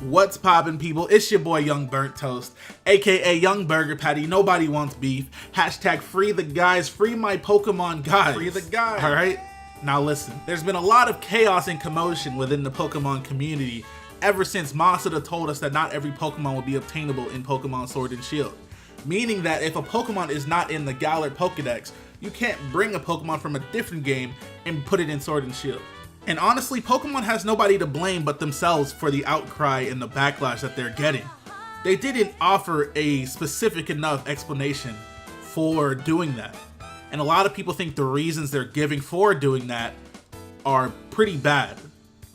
What's poppin', people? It's your boy Young Burnt Toast, aka Young Burger Patty. Nobody wants beef. Hashtag free the guys, free my Pokemon guys. Free the guys. Alright? Now listen, there's been a lot of chaos and commotion within the Pokemon community ever since Masada told us that not every Pokemon will be obtainable in Pokemon Sword and Shield. Meaning that if a Pokemon is not in the Galar Pokedex, you can't bring a Pokemon from a different game and put it in Sword and Shield. And honestly, Pokemon has nobody to blame but themselves for the outcry and the backlash that they're getting. They didn't offer a specific enough explanation for doing that. And a lot of people think the reasons they're giving for doing that are pretty bad.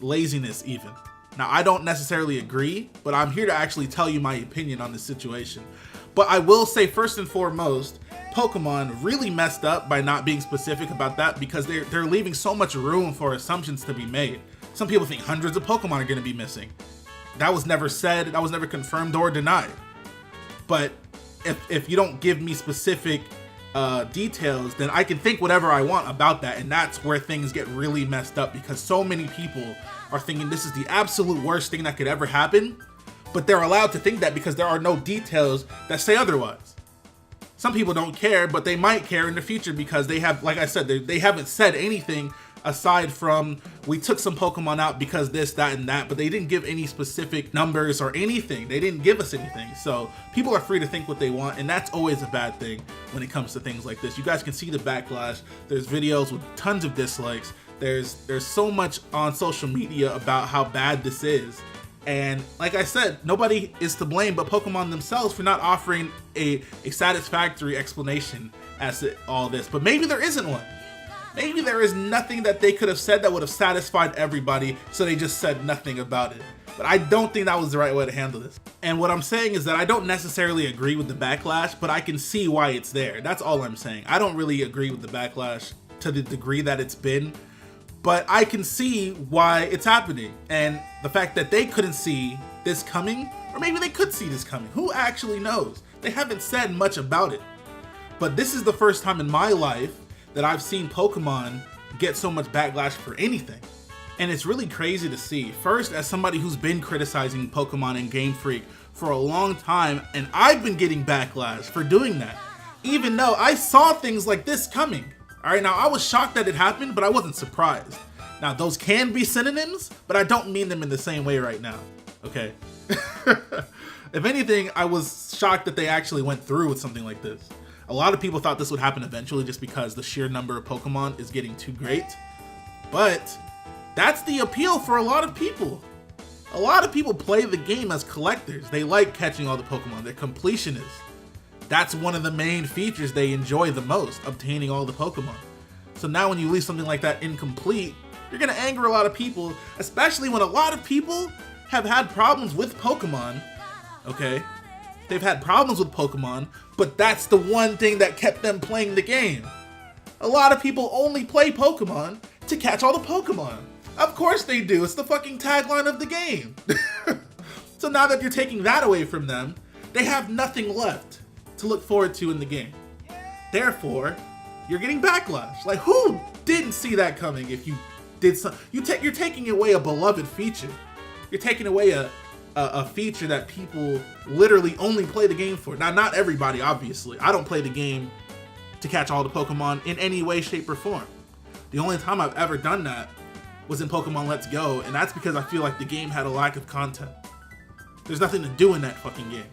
Laziness even. Now, I don't necessarily agree, but I'm here to actually tell you my opinion on this situation. But I will say first and foremost, Pokemon really messed up by not being specific about that because they're leaving so much room for assumptions to be made. Some people think hundreds of Pokemon are going to be missing. That was never said, that was never confirmed or denied. But if you don't give me specific details, then I can think whatever I want about that, and that's where things get really messed up because so many people are thinking this is the absolute worst thing that could ever happen, but they're allowed to think that because there are no details that say otherwise. Some people don't care, but they might care in the future because they have, like I said, they haven't said anything aside from we took some Pokemon out because this, that, and that, but they didn't give any specific numbers or anything. They didn't give us anything. So people are free to think what they want, and that's always a bad thing when it comes to things like this. You guys can see the backlash. There's videos with tons of dislikes. There's so much on social media about how bad this is. And like I said, nobody is to blame but Pokemon themselves for not offering a satisfactory explanation as to all this. But maybe there isn't one. Maybe there is nothing that they could have said that would have satisfied everybody, so they just said nothing about it. But I don't think that was the right way to handle this. And what I'm saying is that I don't necessarily agree with the backlash, but I can see why it's there. That's all I'm saying. I don't really agree with the backlash to the degree that it's been, but I can see why it's happening. And the fact that they couldn't see this coming, or maybe they could see this coming, who actually knows? They haven't said much about it. But this is the first time in my life that I've seen Pokemon get so much backlash for anything. And it's really crazy to see. First, as somebody who's been criticizing Pokemon and Game Freak for a long time, and I've been getting backlash for doing that, even though I saw things like this coming. All right, now I was shocked that it happened, but I wasn't surprised. Now those can be synonyms, but I don't mean them in the same way right now, okay? If anything, I was shocked that they actually went through with something like this. A lot of people thought this would happen eventually just because the sheer number of Pokemon is getting too great. But that's the appeal for a lot of people. A lot of people play the game as collectors. They like catching all the Pokemon. They're completionists. That's one of the main features they enjoy the most, obtaining all the Pokemon. So now when you leave something like that incomplete, you're gonna anger a lot of people, especially when a lot of people have had problems with Pokemon, okay? They've had problems with Pokemon, but that's the one thing that kept them playing the game. A lot of people only play Pokemon to catch all the Pokemon. Of course they do, it's the fucking tagline of the game. So now that you're taking that away from them, they have nothing left to look forward to in the game. Therefore, you're getting backlash. Like, who didn't see that coming? If you did you're taking away a beloved feature. You're taking away a feature that people literally only play the game for. Now, not everybody, obviously. I don't play the game to catch all the Pokemon in any way, shape, or form. The only time I've ever done that was in Pokemon Let's Go, and that's because I feel like the game had a lack of content. There's nothing to do in that fucking game.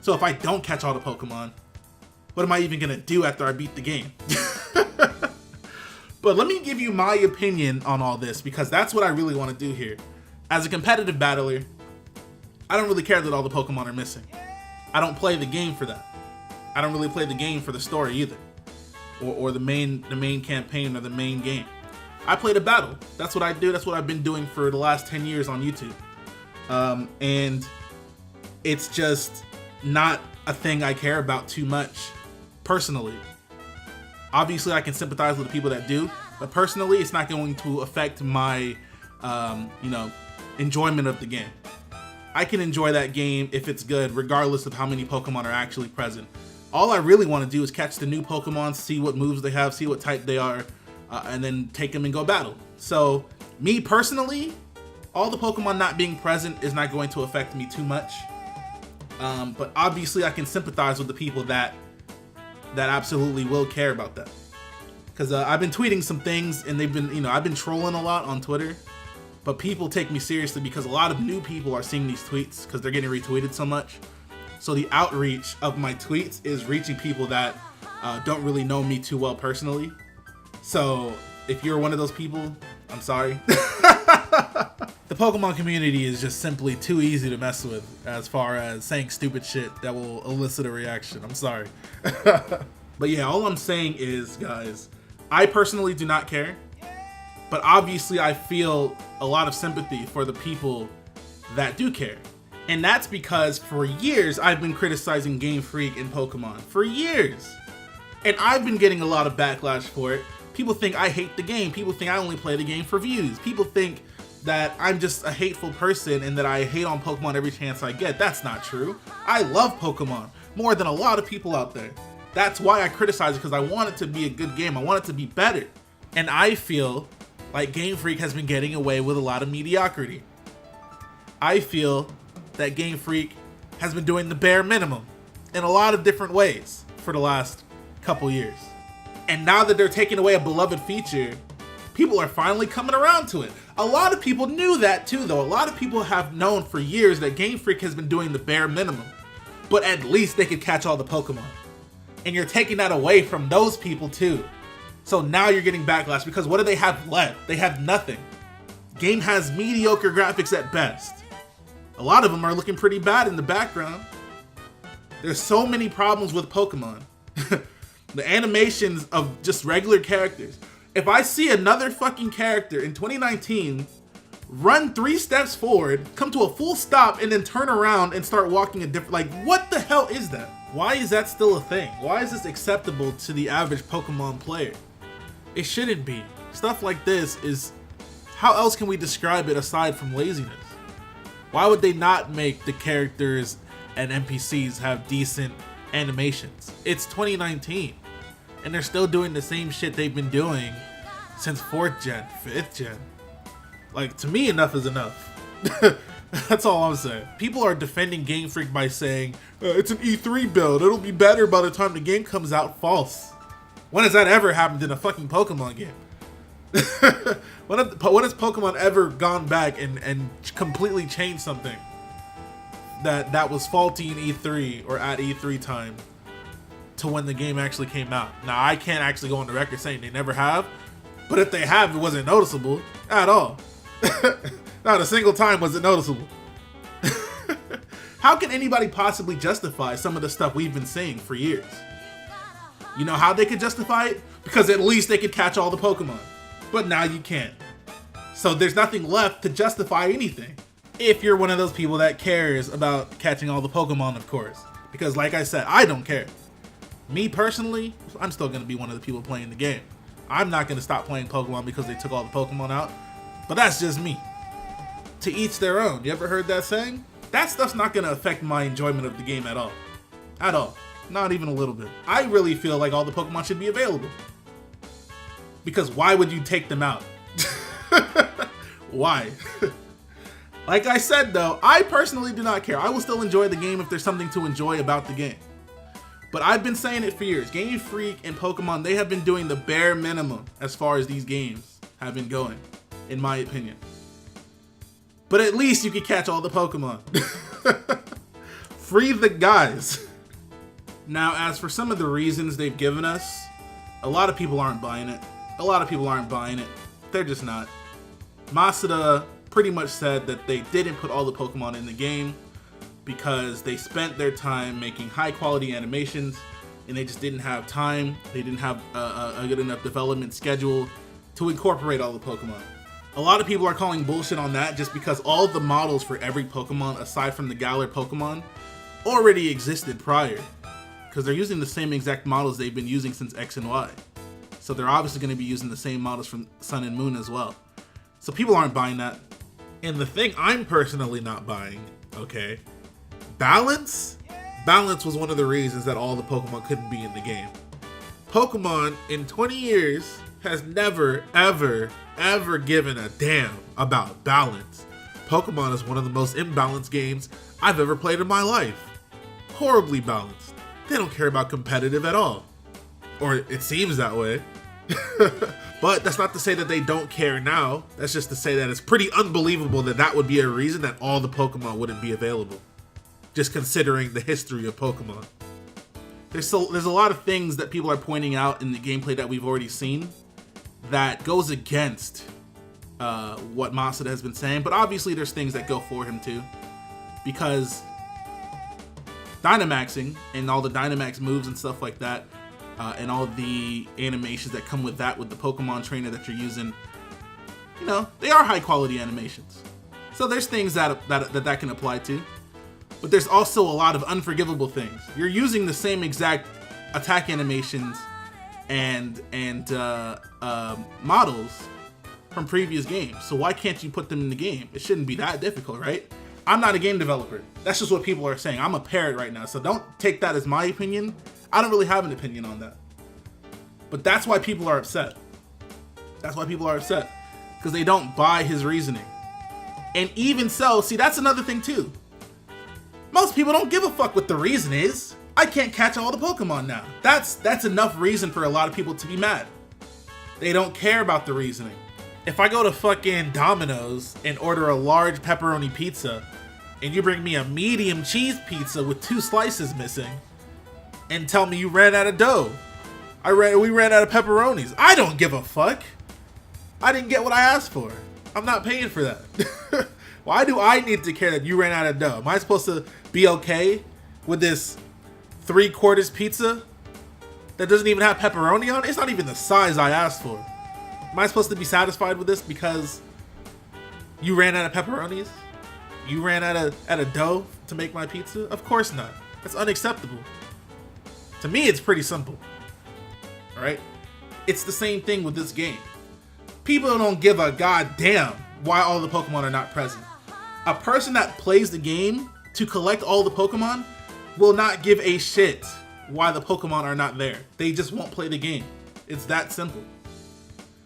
So if I don't catch all the Pokemon, what am I even gonna do after I beat the game? But let me give you my opinion on all this, because that's what I really want to do here. As a competitive battler, I don't really care that all the Pokemon are missing. I don't play the game for that. I don't really play the game for the story either, or the main campaign or the main game. I play the battle. That's what I do. That's what I've been doing for the last 10 years on YouTube. And it's just not a thing I care about too much personally. Obviously, I can sympathize with the people that do, but personally, it's not going to affect my, enjoyment of the game. I can enjoy that game if it's good, regardless of how many Pokemon are actually present. All I really want to do is catch the new Pokemon, see what moves they have, see what type they are, and then take them and go battle. So, me personally, all the Pokemon not being present is not going to affect me too much. But obviously I can sympathize with the people that absolutely will care about that. Because I've been tweeting some things and they've been, I've been trolling a lot on Twitter. But people take me seriously because a lot of new people are seeing these tweets because they're getting retweeted so much. So the outreach of my tweets is reaching people that don't really know me too well personally. So if you're one of those people, I'm sorry. The Pokemon community is just simply too easy to mess with as far as saying stupid shit that will elicit a reaction. I'm sorry. But yeah, all I'm saying is, guys, I personally do not care. But obviously I feel a lot of sympathy for the people that do care. And that's because for years I've been criticizing Game Freak and Pokemon. For years. And I've been getting a lot of backlash for it. People think I hate the game. People think I only play the game for views. People think that I'm just a hateful person and that I hate on Pokemon every chance I get. That's not true. I love Pokemon more than a lot of people out there. That's why I criticize it, because I want it to be a good game. I want it to be better. And I feel like Game Freak has been getting away with a lot of mediocrity. I feel that Game Freak has been doing the bare minimum in a lot of different ways for the last couple years. And now that they're taking away a beloved feature, people are finally coming around to it. A lot of people knew that too, though. A lot of people have known for years that Game Freak has been doing the bare minimum, but at least they could catch all the Pokemon. And you're taking that away from those people too. So now you're getting backlash because what do they have left? They have nothing. Game has mediocre graphics at best. A lot of them are looking pretty bad in the background. There's so many problems with Pokemon. The animations of just regular characters. If I see another fucking character in 2019 run 3 steps forward, come to a full stop, and then turn around and start walking a different, like, what the hell is that? Why is that still a thing? Why is this acceptable to the average Pokemon player? It shouldn't be. Stuff like this is, how else can we describe it aside from laziness? Why would they not make the characters and NPCs have decent animations? It's 2019 and they're still doing the same shit they've been doing since 4th gen, 5th gen. Like, to me, enough is enough. That's all I'm saying. People are defending Game Freak by saying it's an E3 build, it'll be better by the time the game comes out. False. When has that ever happened in a fucking Pokemon game? When has Pokemon ever gone back and completely changed something that was faulty in E3 or at E3 time to when the game actually came out? Now, I can't actually go on the record saying they never have, but if they have, it wasn't noticeable at all. Not a single time was it noticeable. How can anybody possibly justify some of the stuff we've been seeing for years? You know how they could justify it? Because at least they could catch all the Pokemon. But now you can't. So there's nothing left to justify anything. If you're one of those people that cares about catching all the Pokemon, of course. Because like I said, I don't care. Me personally, I'm still going to be one of the people playing the game. I'm not going to stop playing Pokemon because they took all the Pokemon out. But that's just me. To each their own. You ever heard that saying? That stuff's not going to affect my enjoyment of the game at all. At all. Not even a little bit. I really feel like all the Pokemon should be available. Because why would you take them out? Why? Like I said though, I personally do not care. I will still enjoy the game if there's something to enjoy about the game. But I've been saying it for years. Game Freak and Pokemon, they have been doing the bare minimum as far as these games have been going, in my opinion. But at least you could catch all the Pokemon. Free the guys. Now, as for some of the reasons they've given us, a lot of people aren't buying it. A lot of people aren't buying it. They're just not. Masuda pretty much said that they didn't put all the Pokemon in the game because they spent their time making high quality animations and they just didn't have time. They didn't have a good enough development schedule to incorporate all the Pokemon. A lot of people are calling bullshit on that just because all the models for every Pokemon aside from the Galar Pokemon already existed prior. Because they're using the same exact models they've been using since X and Y. So they're obviously going to be using the same models from Sun and Moon as well. So people aren't buying that. And the thing I'm personally not buying, okay, balance? Balance was one of the reasons that all the Pokemon couldn't be in the game. Pokemon in 20 years has never, ever, ever given a damn about balance. Pokemon is one of the most imbalanced games I've ever played in my life. Horribly balanced. They don't care about competitive at all. Or it seems that way. But that's not to say that they don't care now. That's just to say that it's pretty unbelievable that that would be a reason that all the Pokemon wouldn't be available. Just considering the history of Pokemon. There's a lot of things that people are pointing out in the gameplay that we've already seen that goes against what Masada has been saying, but obviously there's things that go for him too, because Dynamaxing and all the Dynamax moves and stuff like that, and all the animations that come with that, with the Pokemon trainer that you're using, you know, they are high quality animations. So there's things that can apply to, but there's also a lot of unforgivable things. You're using the same exact attack animations and models from previous games, so why can't you put them in the game? It shouldn't be that difficult, right? I'm not a game developer. That's just what people are saying. I'm a parrot right now, so don't take that as my opinion. I don't really have an opinion on that. But that's why people are upset. That's why people are upset, because they don't buy his reasoning. And even so, see, that's another thing too. Most people don't give a fuck what the reason is. I can't catch all the Pokemon now. That's enough reason for a lot of people to be mad. They don't care about the reasoning. If I go to fucking Domino's and order a large pepperoni pizza, and you bring me a medium cheese pizza with 2 slices missing, and tell me you ran out of dough, we ran out of pepperonis, I don't give a fuck. I didn't get what I asked for. I'm not paying for that. Why do I need to care that you ran out of dough? Am I supposed to be okay with this 3/4 pizza that doesn't even have pepperoni on it? It's not even the size I asked for. Am I supposed to be satisfied with this because you ran out of pepperonis? You ran out of dough to make my pizza? Of course not. That's unacceptable. To me, it's pretty simple. Alright? It's the same thing with this game. People don't give a goddamn why all the Pokemon are not present. A person that plays the game to collect all the Pokemon will not give a shit why the Pokemon are not there. They just won't play the game. It's that simple.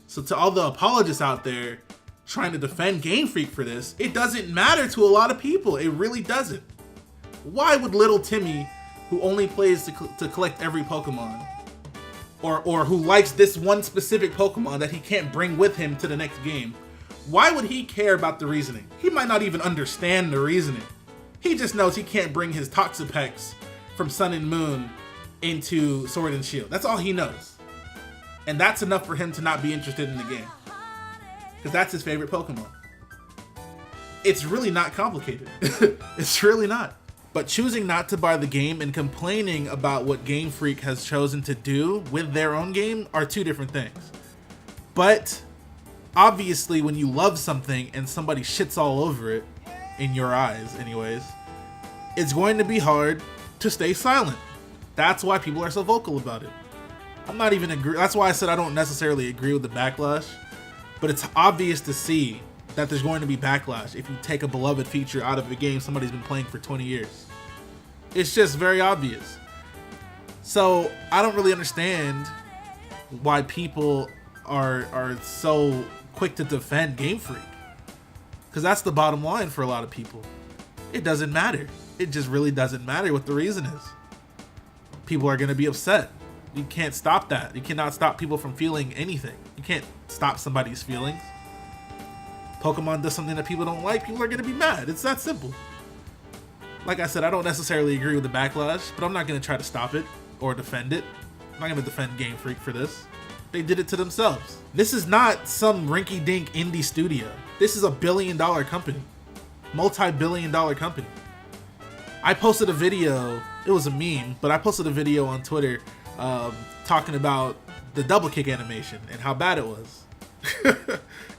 So to all the apologists out there trying to defend Game Freak for this, it doesn't matter to a lot of people. It really doesn't. Why would little Timmy, who only plays to collect every Pokemon, or who likes this one specific Pokemon that he can't bring with him to the next game, why would he care about the reasoning? He might not even understand the reasoning. He just knows he can't bring his Toxapex from Sun and Moon into Sword and Shield. That's all he knows. And that's enough for him to not be interested in the game, because that's his favorite Pokemon. It's really not complicated. It's really not. But choosing not to buy the game and complaining about what Game Freak has chosen to do with their own game are two different things. But obviously when you love something and somebody shits all over it, in your eyes anyways, it's going to be hard to stay silent. That's why people are so vocal about it. I'm not even agree. That's why I said I don't necessarily agree with the backlash, but it's obvious to see that there's going to be backlash if you take a beloved feature out of a game somebody's been playing for 20 years. It's just very obvious. So I don't really understand why people are so quick to defend Game Freak, because that's the bottom line for a lot of people. It doesn't matter. It just really doesn't matter what the reason is. People are going to be upset. You can't stop that. You cannot stop people from feeling anything. You can't stop somebody's feelings. Pokemon does something that people don't like, people are going to be mad. It's that simple. Like I said, I don't necessarily agree with the backlash, but I'm not going to try to stop it or defend it. I'm not going to defend Game Freak for this. They did it to themselves. This is not some rinky-dink indie studio. This is a billion-dollar company. Multi-billion-dollar company. I posted a video, it was a meme, but I posted a video on Twitter talking about the double kick animation and how bad it was.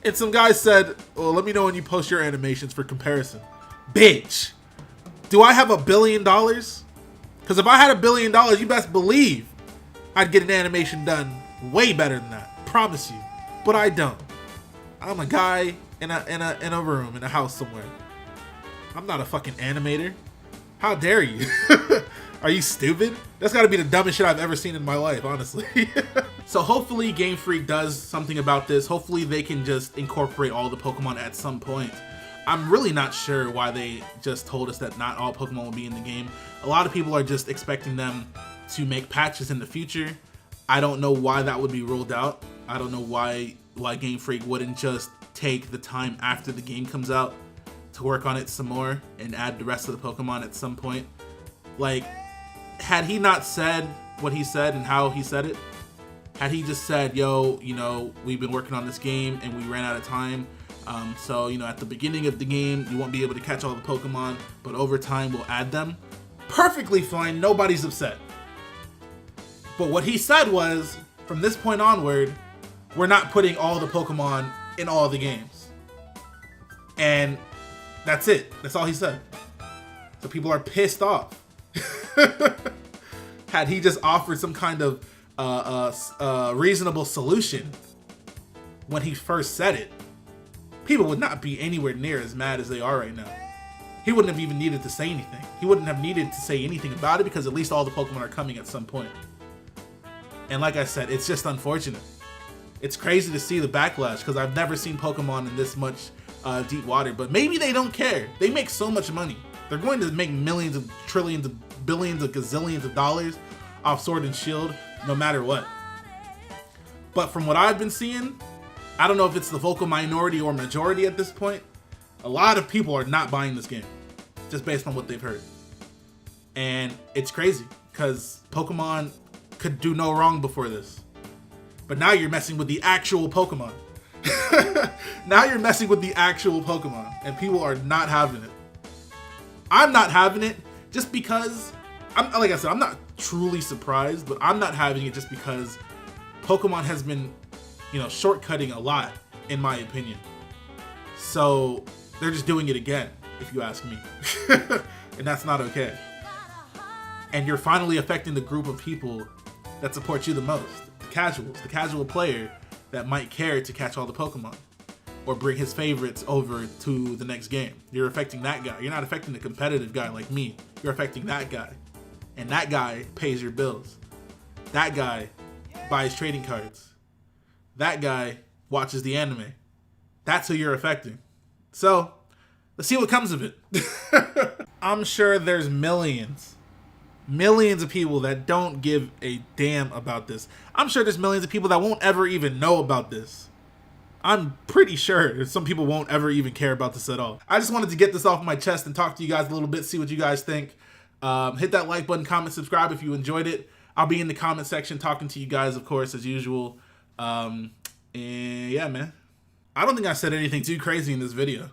And some guy said, well, let me know when you post your animations for comparison. Bitch, do I have $1 billion? Because if I had $1 billion, you best believe I'd get an animation done way better than that. Promise you. But I don't. I'm a guy in a room, in a house somewhere. I'm not a fucking animator. How dare you? Are you stupid? That's gotta be the dumbest shit I've ever seen in my life, honestly. So hopefully Game Freak does something about this. Hopefully they can just incorporate all the Pokemon at some point. I'm really not sure why they just told us that not all Pokemon will be in the game. A lot of people are just expecting them to make patches in the future. I don't know why that would be ruled out. I don't know why Game Freak wouldn't just take the time after the game comes out to work on it some more and add the rest of the Pokemon at some point. Like, had he not said what he said and how he said it, had he just said, yo, you know, we've been working on this game and we ran out of time, so, you know, at the beginning of the game, you won't be able to catch all the Pokemon, but over time we'll add them. Perfectly fine, nobody's upset. But what he said was, from this point onward, we're not putting all the Pokemon in all the games. And that's it. That's all he said. So people are pissed off. Had he just offered some kind of reasonable solution when he first said it, people would not be anywhere near as mad as they are right now. He wouldn't have even needed to say anything. He wouldn't have needed to say anything about it because at least all the Pokemon are coming at some point. And like I said, it's just unfortunate. It's crazy to see the backlash because I've never seen Pokemon in this much deep water, but maybe they don't care. They make so much money. They're going to make millions of trillions of billions of gazillions of dollars off Sword and Shield no matter what. But from what I've been seeing, I don't know if it's the vocal minority or majority at this point, a lot of people are not buying this game just based on what they've heard. And it's crazy because Pokemon could do no wrong before this. But now you're messing with the actual Pokemon. Now you're messing with the actual Pokemon and people are not having it. I'm not having it just because, like I said, I'm not truly surprised, but I'm not having it just because Pokemon has been, you know, shortcutting a lot, in my opinion. So they're just doing it again, if you ask me. And that's not okay. And you're finally affecting the group of people that support you the most. The casuals, the casual player that might care to catch all the Pokemon or bring his favorites over to the next game. You're affecting that guy. You're not affecting the competitive guy like me. You're affecting that guy. And that guy pays your bills. That guy buys trading cards. That guy watches the anime. That's who you're affecting. So, let's see what comes of it. I'm sure there's millions of people that don't give a damn about this. I'm sure there's millions of people that won't ever even know about this. I'm pretty sure some people won't ever even care about this at all. I just wanted to get this off my chest and talk to you guys a little bit, see what you guys think. Hit that like button, comment, subscribe if you enjoyed it. I'll be in the comment section talking to you guys, of course, as usual. And yeah, man. I don't think I said anything too crazy in this video.